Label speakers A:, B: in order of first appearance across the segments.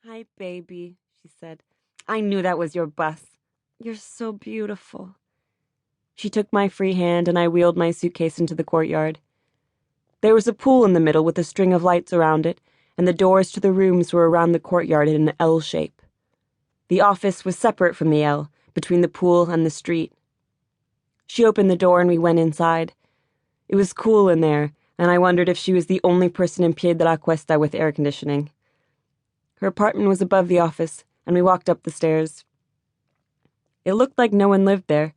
A: "Hi, baby," she said. "I knew that was your bus. You're so beautiful." She took my free hand and I wheeled my suitcase into the courtyard. There was a pool in the middle with a string of lights around it, and the doors to the rooms were around the courtyard in an L shape. The office was separate from the L, between the pool and the street. She opened the door and we went inside. It was cool in there, and I wondered if she was the only person in Pie de la Cuesta with air conditioning. Her apartment was above the office, and we walked up the stairs. It looked like no one lived there.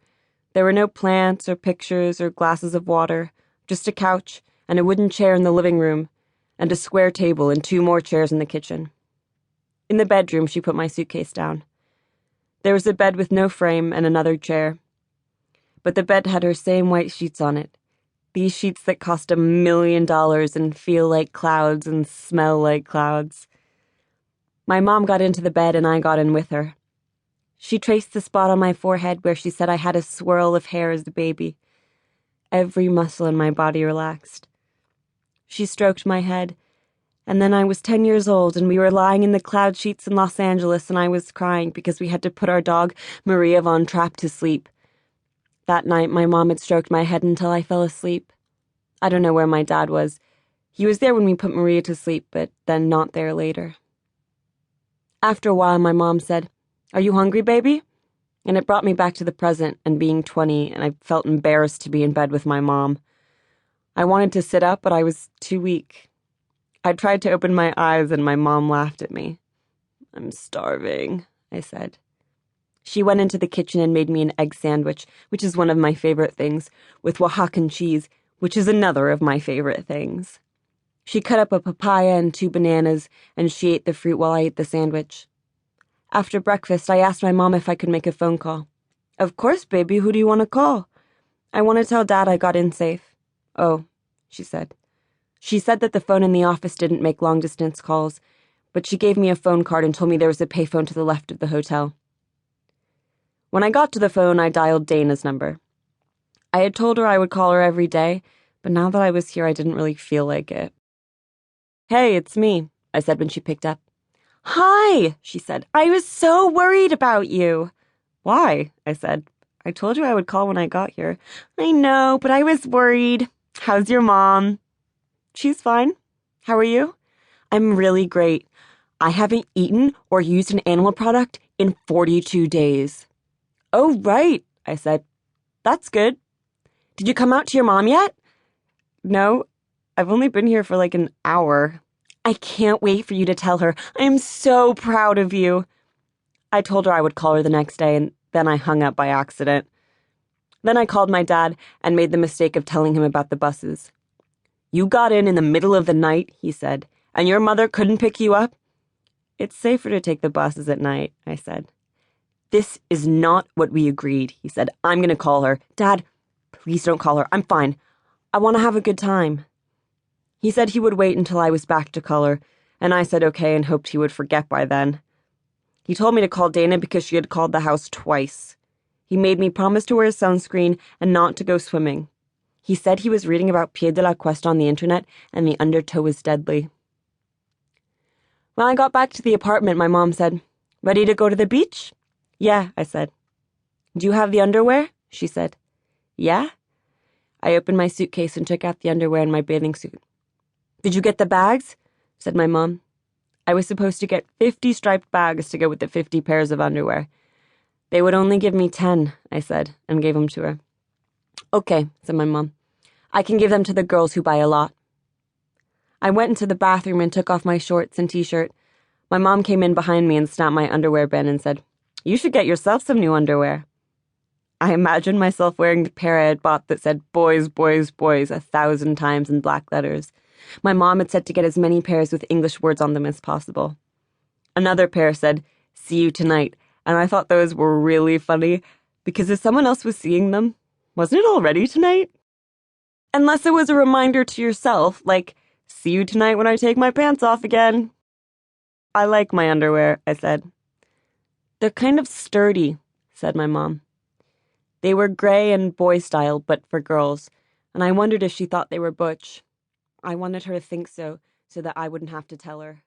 A: There were no plants or pictures or glasses of water, just a couch and a wooden chair in the living room, and a square table and 2 more chairs in the kitchen. In the bedroom, she put my suitcase down. There was a bed with no frame and another chair. But the bed had her same white sheets on it, these sheets that cost $1 million and feel like clouds and smell like clouds. My mom got into the bed and I got in with her. She traced the spot on my forehead where she said I had a swirl of hair as a baby. Every muscle in my body relaxed. She stroked my head, and then I was 10 years old and we were lying in the cloud sheets in Los Angeles and I was crying because we had to put our dog, Maria von Trapp, to sleep. That night, my mom had stroked my head until I fell asleep. I don't know where my dad was. He was there when we put Maria to sleep, but then not there later. After a while, my mom said, "Are you hungry, baby?" And it brought me back to the present and being 20, and I felt embarrassed to be in bed with my mom. I wanted to sit up, but I was too weak. I tried to open my eyes, and my mom laughed at me. "I'm starving," I said. She went into the kitchen and made me an egg sandwich, which is one of my favorite things, with Oaxacan cheese, which is another of my favorite things. She cut up a papaya and 2 bananas, and she ate the fruit while I ate the sandwich. After breakfast, I asked my mom if I could make a phone call. "Of course, baby, who do you want to call?" "I want to tell Dad I got in safe." "Oh," she said. She said that the phone in the office didn't make long-distance calls, but she gave me a phone card and told me there was a payphone to the left of the hotel. When I got to the phone, I dialed Dana's number. I had told her I would call her every day, but now that I was here, I didn't really feel like it. "Hey, it's me," I said when she picked up. "Hi," she said. "I was so worried about you." "Why?" I said. "I told you I would call when I got here." "I know, but I was worried. How's your mom?" "She's fine. How are you?" "I'm really great. I haven't eaten or used an animal product in 42 days. "Oh, right," I said. "That's good. Did you come out to your mom yet?" "No, I've only been here for like an hour." "I can't wait for you to tell her. I am so proud of you." I told her I would call her the next day, and then I hung up by accident. Then I called my dad and made the mistake of telling him about the buses. "You got in the middle of the night," he said, "and your mother couldn't pick you up?" "It's safer to take the buses at night," I said. "This is not what we agreed," he said. "I'm going to call her." "Dad, please don't call her. I'm fine. I want to have a good time." He said he would wait until I was back to call her, and I said okay and hoped he would forget by then. He told me to call Dana because she had called the house twice. He made me promise to wear sunscreen and not to go swimming. He said he was reading about Pie de la Cuesta on the internet, and the undertow was deadly. When I got back to the apartment, my mom said, "Ready to go to the beach?" "Yeah," I said. "Do you have the underwear?" she said. "Yeah." I opened my suitcase and took out the underwear and my bathing suit. "Did you get the bags?" said my mom. I was supposed to get 50 striped bags to go with the 50 pairs of underwear. "They would only give me 10, I said, and gave them to her. "Okay," said my mom. "I can give them to the girls who buy a lot." I went into the bathroom and took off my shorts and t-shirt. My mom came in behind me and snapped my underwear bin and said, "You should get yourself some new underwear." I imagined myself wearing the pair I had bought that said "boys, boys, boys" 1,000 times in black letters. My mom had said to get as many pairs with English words on them as possible. Another pair said, "See you tonight," and I thought those were really funny, because if someone else was seeing them, wasn't it already tonight? Unless it was a reminder to yourself, like, "See you tonight when I take my pants off again." "I like my underwear," I said. "They're kind of sturdy," said my mom. They were gray and boy-style, but for girls, and I wondered if she thought they were butch. I wanted her to think so that I wouldn't have to tell her.